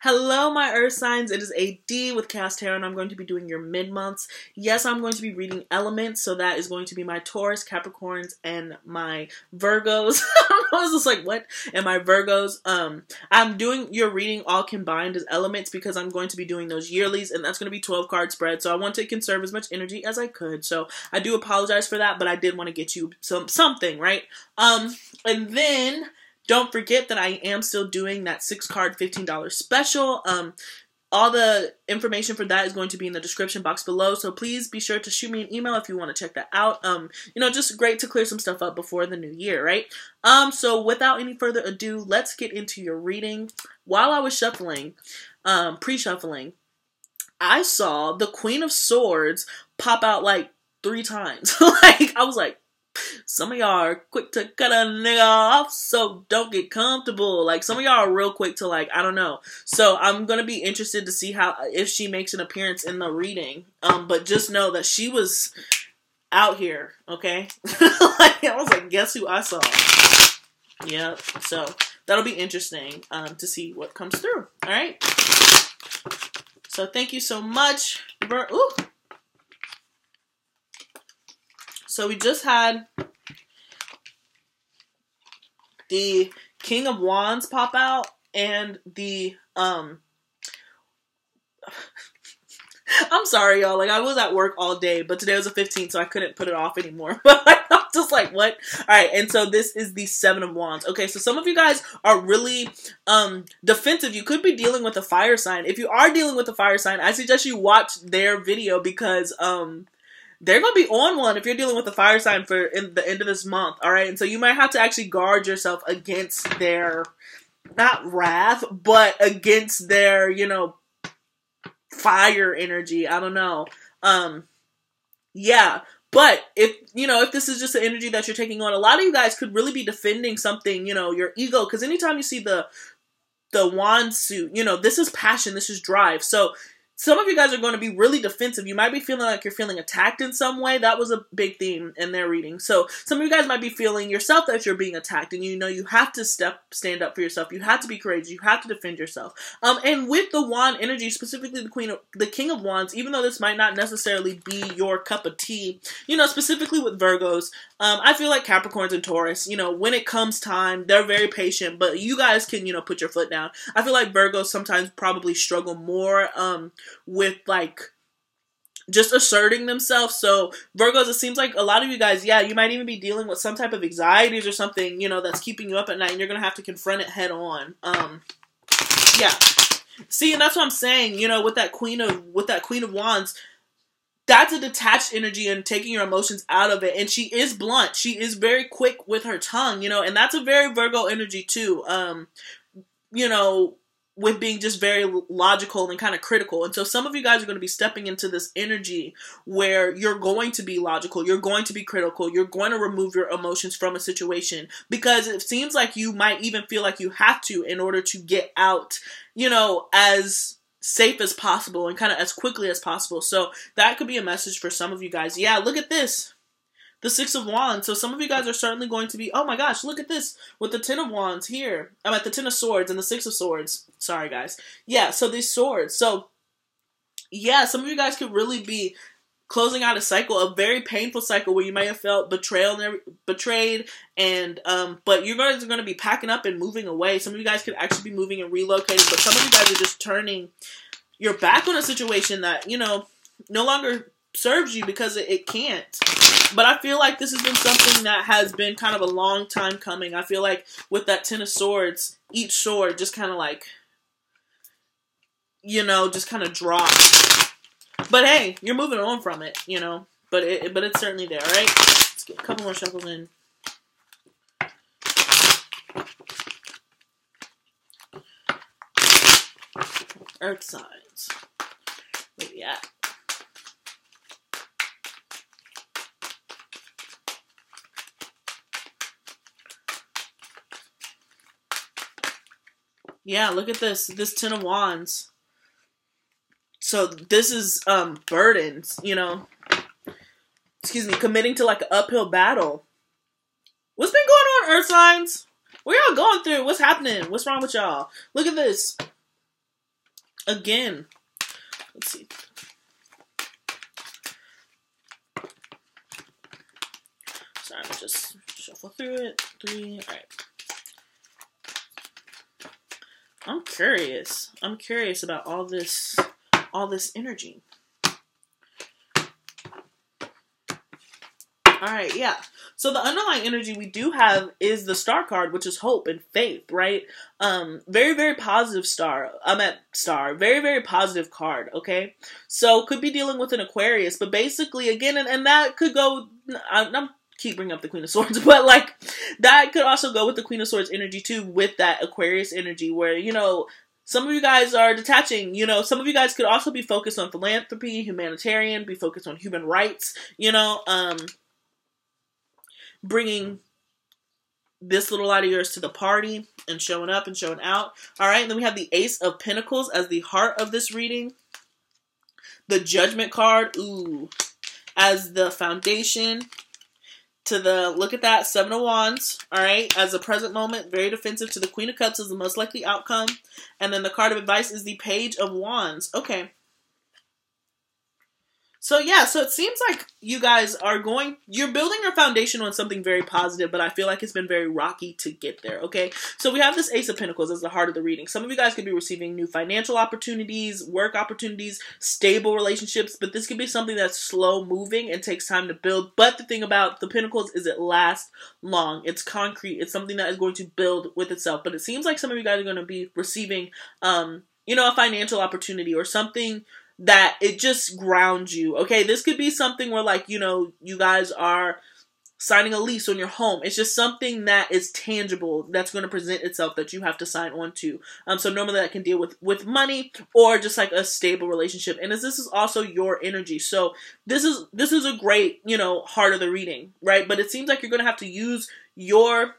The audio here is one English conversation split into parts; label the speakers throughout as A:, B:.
A: Hello, my Earth signs. It is AD with Kayxztarot, and I'm going to be doing your mid-months. Yes, I'm going to be reading elements, so that is going to be my Taurus, Capricorns, and my Virgos. I was just like, what? And my Virgos. I'm doing your reading all combined as elements because I'm going to be doing those yearlies, and that's going to be 12-card spread, so I want to conserve as much energy as I could. So I do apologize for that, but I did want to get you something, right? And then don't forget that I am still doing that 6-card $15 special. All the information for that is going to be in the description box below. So please be sure to shoot me an email if you want to check that out. Just great to clear some stuff up before the new year, right? So without any further ado, let's get into your reading. While I was shuffling, pre-shuffling, I saw the Queen of Swords pop out like 3 times. I was like, some of y'all are quick to cut a nigga off, so don't get comfortable. Like, some of y'all are real quick to, like, I don't know. So I'm going to be interested to see if she makes an appearance in the reading. But just know that she was out here, okay? I was like, guess who I saw? Yep. So that'll be interesting to see what comes through. All right? So thank you so much. Ooh. So we just had the King of Wands pop out and the, I'm sorry, y'all. Like, I was at work all day, but today was the 15th, so I couldn't put it off anymore. But I'm just like, what? All right, and so this is the 7 of Wands. Okay, so some of you guys are really defensive. You could be dealing with a fire sign. If you are dealing with a fire sign, I suggest you watch their video because, they're going to be on one if you're dealing with a fire sign for in the end of this month, all right? And so you might have to actually guard yourself against their, not wrath, but against their, fire energy. I don't know. Yeah. But if this is just an energy that you're taking on, a lot of you guys could really be defending something, your ego. Because anytime you see the wand suit, this is passion, this is drive. So some of you guys are going to be really defensive. You might be feeling like you're feeling attacked in some way. That was a big theme in their reading. So some of you guys might be feeling yourself that you're being attacked, and you have to stand up for yourself. You have to be courageous. You have to defend yourself. And with the wand energy, specifically the King of Wands, even though this might not necessarily be your cup of tea, specifically with Virgos, I feel like Capricorns and Taurus, when it comes time, they're very patient, but you guys can, put your foot down. I feel like Virgos sometimes probably struggle more, with like just asserting themselves. So Virgos, it seems like a lot of you guys, you might even be dealing with some type of anxieties or something, that's keeping you up at night, and you're gonna have to confront it head on. See, and that's what I'm saying, with that Queen of Wands, that's a detached energy and taking your emotions out of it. And she is blunt. She is very quick with her tongue, and that's a very Virgo energy too. With being just very logical and kind of critical. And so some of you guys are going to be stepping into this energy where you're going to be logical, you're going to be critical, you're going to remove your emotions from a situation because it seems like you might even feel like you have to in order to get out, as safe as possible and kind of as quickly as possible. So that could be a message for some of you guys. Yeah, look at this. The 6 of Wands. So some of you guys are certainly going to be, oh my gosh, look at this. With the 10 of Wands here. I'm at the 10 of Swords and the 6 of Swords. Sorry, guys. Yeah, so these swords. So, yeah, some of you guys could really be closing out a cycle, a very painful cycle where you might have felt betrayed, and but you guys are going to be packing up and moving away. Some of you guys could actually be moving and relocating, but some of you guys are just turning your back on a situation that, no longer serves you because it can't. But I feel like this has been something that has been kind of a long time coming. I feel like with that 10 of Swords, each sword just kind of like, just kind of dropped. But hey, you're moving on from it, but it's certainly there, all right? Let's get a couple more shuffles in. Earth signs. Where we at? Yeah, look at this. This 10 of Wands. So this is burdens, Excuse me, committing to like an uphill battle. What's been going on, Earth signs? What y'all going through? What's happening? What's wrong with y'all? Look at this. again, let's see. Sorry, I'm just shuffle through it. 3, all right. I'm curious. I'm curious about all this energy. All right, yeah. So the underlying energy we do have is the star card, which is hope and faith, right? Very, very positive star. Very, very positive card, okay? So could be dealing with an Aquarius, but basically, again, and that could go, I'm keep bringing up the Queen of Swords, but like, that could also go with the Queen of Swords energy too, with that Aquarius energy where, you know, some of you guys are detaching, you know, some of you guys could also be focused on philanthropy, humanitarian, be focused on human rights, you know, bringing this little light of yours to the party and showing up and showing out. All right, and then we have the Ace of Pentacles as the heart of this reading. The Judgment card, ooh, as the foundation to the, look at that, 7 of Wands, all right, as a present moment, very defensive to the Queen of Cups is the most likely outcome. And then the card of advice is the Page of Wands. Okay. So yeah, so it seems like you guys are you're building your foundation on something very positive, but I feel like it's been very rocky to get there, okay? So we have this Ace of Pentacles as the heart of the reading. Some of you guys could be receiving new financial opportunities, work opportunities, stable relationships, but this could be something that's slow moving and takes time to build. But the thing about the Pentacles is it lasts long. It's concrete. It's something that is going to build with itself. But it seems like some of you guys are going to be receiving, you know, a financial opportunity or something that it just grounds you, okay? This could be something where, like, you know, you guys are signing a lease on your home. It's just something that is tangible that's going to present itself that you have to sign on to. So normally that can deal with money or just like a stable relationship. And this is also your energy. So this is a great, you know, heart of the reading, right? But it seems like you're going to have to use your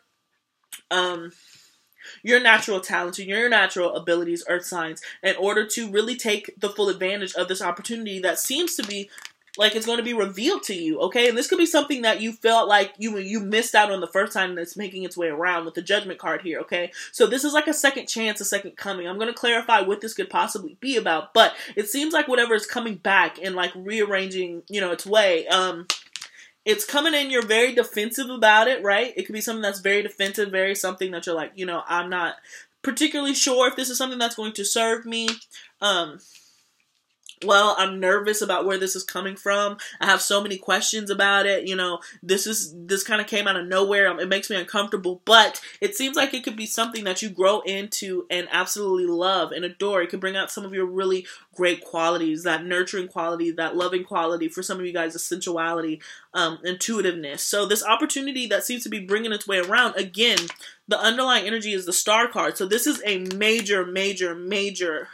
A: natural talents and your natural abilities, earth signs, in order to really take the full advantage of this opportunity that seems to be like it's going to be revealed to you, okay? And this could be something that you felt like you missed out on the first time and it's making its way around with the Judgment card here, okay? So this is like a second chance, a second coming. I'm going to clarify what this could possibly be about, but it seems like whatever is coming back and like rearranging, you know, its way, it's coming in, you're very defensive about it, right? It could be something that's very defensive, very something that you're like, you know, I'm not particularly sure if this is something that's going to serve me. Well, I'm nervous about where this is coming from. I have so many questions about it. You know, this kind of came out of nowhere. It makes me uncomfortable, but it seems like it could be something that you grow into and absolutely love and adore. It could bring out some of your really great qualities, that nurturing quality, that loving quality. For some of you guys, the sensuality, intuitiveness. So this opportunity that seems to be bringing its way around, again, the underlying energy is the Star card. So this is a major, major, major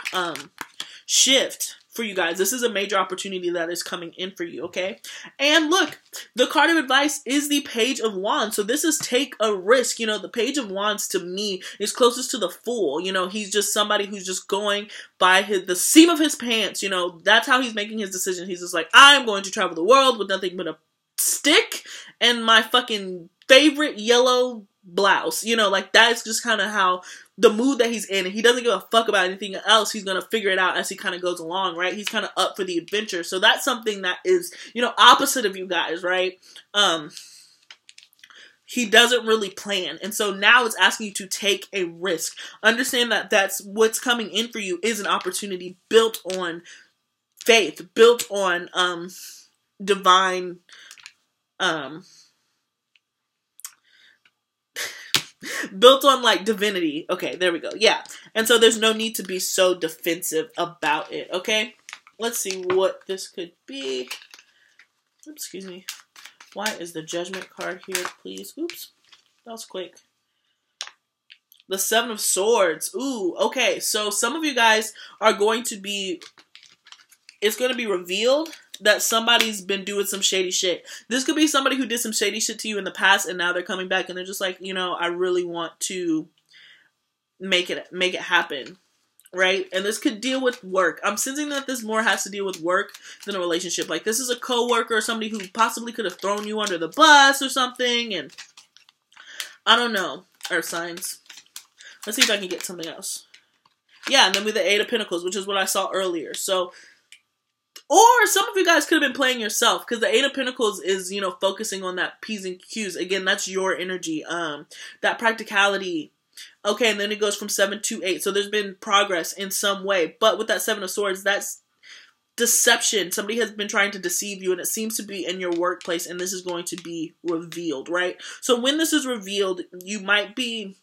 A: shift for you guys. This is a major opportunity that is coming in for you, okay? And look, the card of advice is the Page of Wands. So this is take a risk. You know, the Page of Wands to me is closest to the Fool. You know, he's just somebody who's just going by the seam of his pants. You know, that's how he's making his decision. He's just like, I'm going to travel the world with nothing but a stick and my fucking favorite yellow blouse. You know, like that's just kind of how the mood that he's in, and he doesn't give a fuck about anything else. He's going to figure it out as he kind of goes along, right? He's kind of up for the adventure. So that's something that is, you know, opposite of you guys, right? He doesn't really plan. And so now it's asking you to take a risk. Understand that that's what's coming in for you is an opportunity built on faith, built on divine built on like divinity. Okay, there we go. Yeah. And so there's no need to be so defensive about it. Okay. Let's see what this could be. Excuse me. Why is the Judgment card here, please? Oops. That was quick. The 7 of Swords. Ooh, okay. So some of you guys are going to be, it's going to be revealed that somebody's been doing some shady shit. This could be somebody who did some shady shit to you in the past and now they're coming back and they're just like, you know, I really want to make it happen, right? And this could deal with work. I'm sensing that this more has to deal with work than a relationship. Like this is a coworker or somebody who possibly could have thrown you under the bus or something, and I don't know, earth signs. Let's see if I can get something else. Yeah, and then with the Eight of Pentacles, which is what I saw earlier. So, or some of you guys could have been playing yourself, because the Eight of Pentacles is, you know, focusing on that P's and Q's. Again, that's your energy. That practicality. Okay, and then it goes from 7 to 8. So there's been progress in some way. But with that Seven of Swords, that's deception. Somebody has been trying to deceive you, and it seems to be in your workplace, and this is going to be revealed, right? So when this is revealed, you might be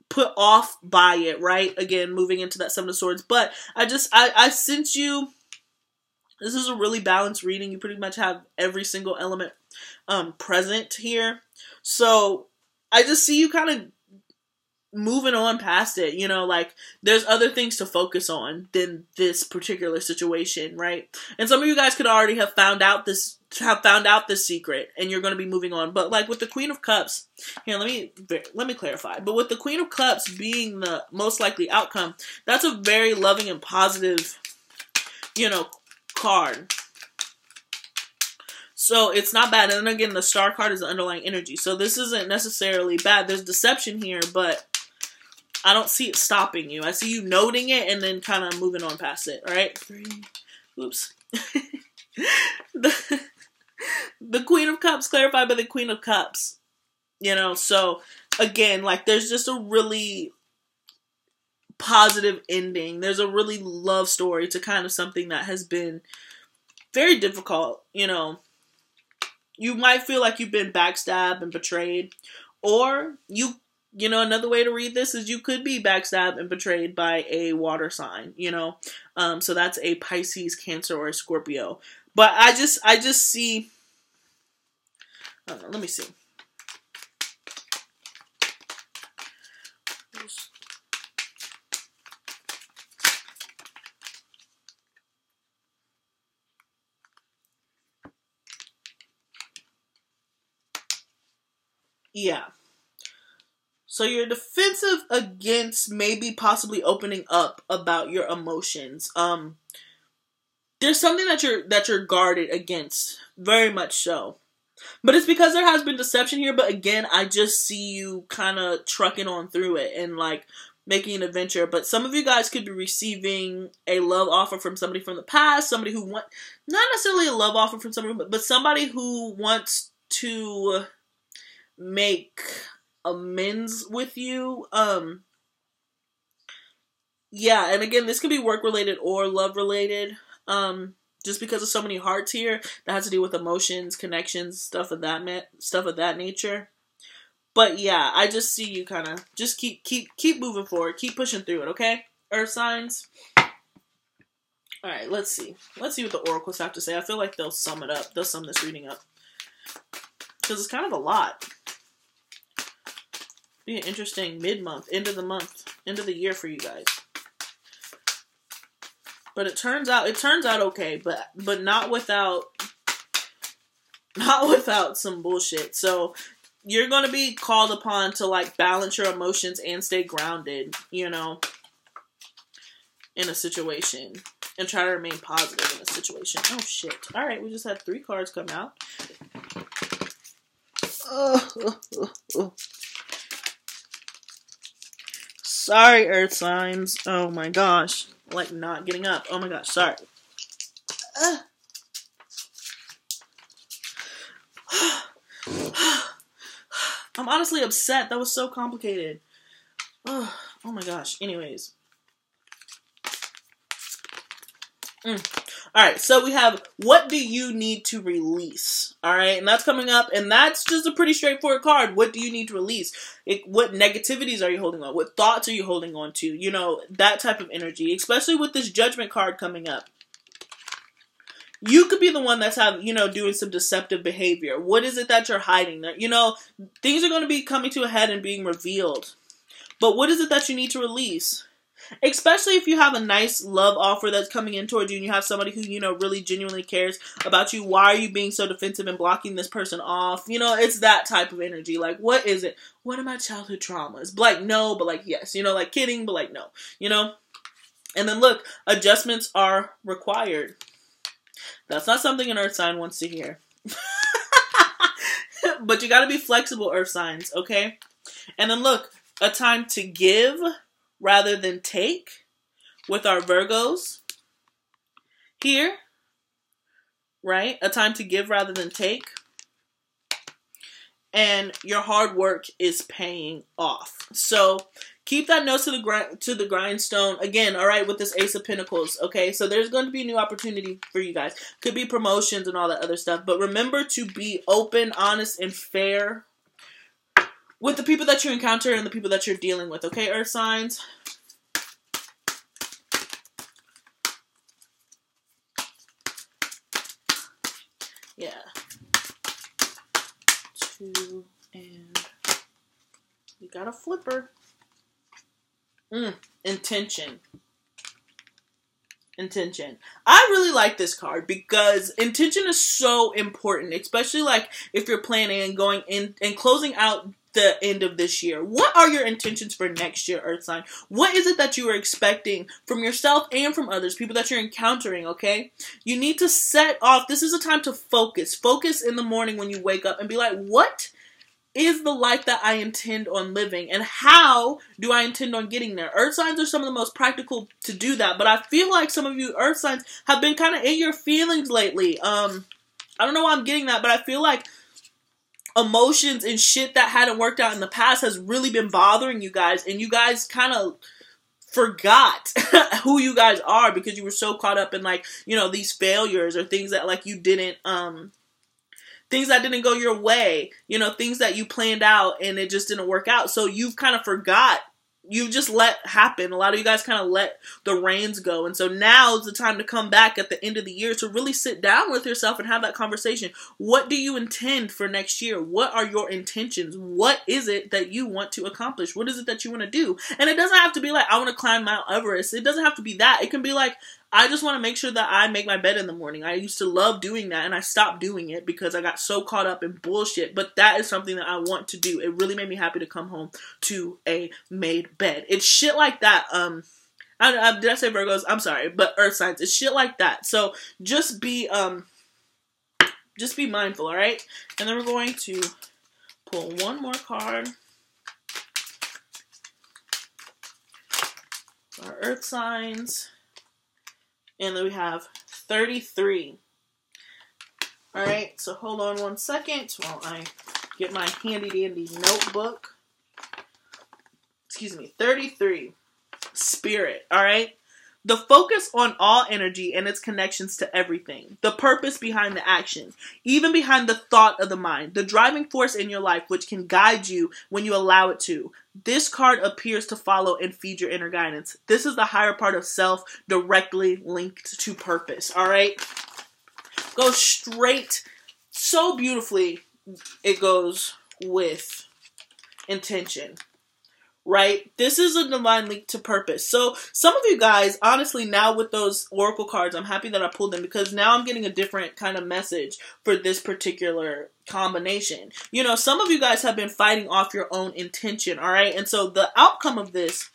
A: put off by it, right? Again, moving into that Seven of Swords. But I sense you. This is a really balanced reading. You pretty much have every single element present here. So I just see you kind of moving on past it, you know, like there's other things to focus on than this particular situation, right? And some of you guys could already have found out this secret, and you're going to be moving on. But like with the Queen of Cups, here, let me clarify. But with the Queen of Cups being the most likely outcome, that's a very loving and positive, you know, card. So it's not bad. And then again, the Star card is the underlying energy. So this isn't necessarily bad. There's deception here, but I don't see it stopping you. I see you noting it and then kind of moving on past it. All right? Oops. The Queen of Cups clarified by the Queen of Cups. You know, so again, like there's just a really positive ending. There's a really love story to kind of something that has been very difficult. You know, you might feel like you've been backstabbed and betrayed, or you know, another way to read this is you could be backstabbed and betrayed by a water sign, you know. So that's a Pisces, Cancer, or a Scorpio. But I just see, I don't know, let me see. Yeah. So you're defensive against maybe possibly opening up about your emotions. There's something that you're guarded against, very much so. But it's because there has been deception here. But again, I just see you kind of trucking on through it and like making an adventure. But some of you guys could be receiving a love offer from somebody from the past, somebody who not necessarily a love offer from somebody, but somebody who wants to make amends with you. Yeah, and again, this could be work related or love related. Just because of so many hearts here that has to do with emotions, connections, stuff of that nature. But yeah, I just see you kind of just keep moving forward, keep pushing through it, okay? Earth signs. All right, let's see what the oracles have to say. I feel like they'll sum it up. They'll sum this reading up because it's kind of a lot. Be an interesting mid-month, end of the year for you guys. But it turns out okay, but not without some bullshit. So you're going to be called upon to like balance your emotions and stay grounded, you know, in a situation, and try to remain positive in a situation. Oh shit. All right, we just had 3 cards come out. Sorry, Earth signs. Oh my gosh. Like not getting up. Oh my gosh, sorry. I'm honestly upset. That was so complicated. Oh my gosh. Anyways. Alright, so we have, what do you need to release? Alright, and that's coming up, and that's just a pretty straightforward card. What do you need to release? What negativities are you holding on? What thoughts are you holding on to? You know, that type of energy, especially with this Judgment card coming up. You could be the one that's doing some deceptive behavior. What is it that you're hiding? You know, things are going to be coming to a head and being revealed. But what is it that you need to release? Especially if you have a nice love offer that's coming in towards you and you have somebody who, you know, really genuinely cares about you. Why are you being so defensive and blocking this person off? You know, it's that type of energy. Like, what is it? What are my childhood traumas? Like, no, but like, yes. You know, like kidding, but like, no. You know? And then look, adjustments are required. That's not something an Earth sign wants to hear. But you gotta be flexible, Earth signs, okay? And then look, a time to give rather than take, with our Virgos here, right? A time to give rather than take. And your hard work is paying off. So keep that nose to the grindstone. Again, all right, with this Ace of Pentacles, okay? So there's going to be a new opportunity for you guys. Could be promotions and all that other stuff. But remember to be open, honest, and fair with the people that you encounter and the people that you're dealing with, okay, Earth signs? Yeah. 2, and you got a flipper. Intention. Intention. I really like this card because intention is so important, especially like if you're planning and going in and closing out the end of this year. What are your intentions for next year, Earth sign? What is it that you are expecting from yourself and from others, people that you're encountering, okay? You need to set off. This is a time to focus. Focus in the morning when you wake up and be like, what is the life that I intend on living? And how do I intend on getting there? Earth signs are some of the most practical to do that. But I feel like some of you Earth signs have been kind of in your feelings lately. I don't know why I'm getting that, but I feel like emotions and shit that hadn't worked out in the past has really been bothering you guys, and you guys kind of forgot who you guys are because you were so caught up in, like, you know, these failures or things that, like, you didn't things that didn't go your way, you know, things that you planned out and it just didn't work out. So you've kind of forgot. You just let happen. A lot of you guys kind of let the reins go. And so now is the time to come back at the end of the year to really sit down with yourself and have that conversation. What do you intend for next year? What are your intentions? What is it that you want to accomplish? What is it that you want to do? And it doesn't have to be like, I want to climb Mount Everest. It doesn't have to be that. It can be like, I just want to make sure that I make my bed in the morning. I used to love doing that, and I stopped doing it because I got so caught up in bullshit. But that is something that I want to do. It really made me happy to come home to a made bed. It's shit like that. Did I say Virgos? I'm sorry, but Earth signs. It's shit like that. So just be mindful, all right? And then we're going to pull one more card. Our Earth signs. And then we have 33. Alright, so hold on one second while I get my handy dandy notebook. Excuse me, 33. Spirit, alright? The focus on all energy and its connections to everything. The purpose behind the action. Even behind the thought of the mind. The driving force in your life which can guide you when you allow it to. This card appears to follow and feed your inner guidance. This is the higher part of self directly linked to purpose. Alright? Goes straight, so beautifully, it goes with intention. Right? This is a divine link to purpose. So some of you guys, honestly, now with those oracle cards, I'm happy that I pulled them because now I'm getting a different kind of message for this particular combination. You know, some of you guys have been fighting off your own intention, all right? And so the outcome of this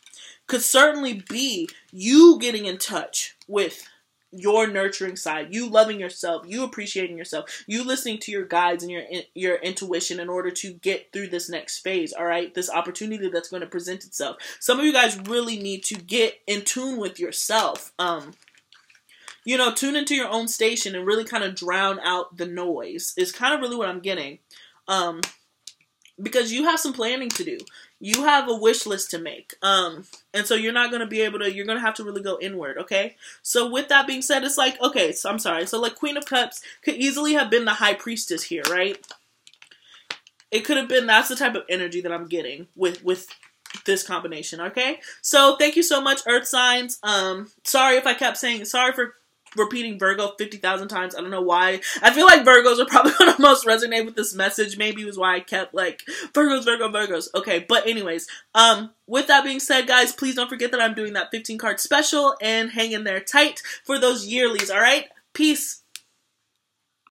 A: could certainly be you getting in touch with your nurturing side, you loving yourself, you appreciating yourself, you listening to your guides and your intuition in order to get through this next phase, all right? This opportunity that's going to present itself. Some of you guys really need to get in tune with yourself. You know, tune into your own station and really kind of drown out the noise is kind of really what I'm getting. Because you have some planning to do. You have a wish list to make. And so you're not going to be able to, you're going to have to really go inward, okay? So with that being said, it's like, okay, so I'm sorry. So like Queen of Cups could easily have been the High Priestess here, right? It could have been, that's the type of energy that I'm getting with this combination, okay? So thank you so much, Earth signs. Sorry if I kept saying, sorry for repeating Virgo 50,000 times. I don't know why. I feel like Virgos are probably going to most resonate with this message. Maybe it was why I kept like Virgos, Virgos. Okay, but anyways, with that being said, guys, please don't forget that I'm doing that 15 card special and hang in there tight for those yearlies, all right? Peace.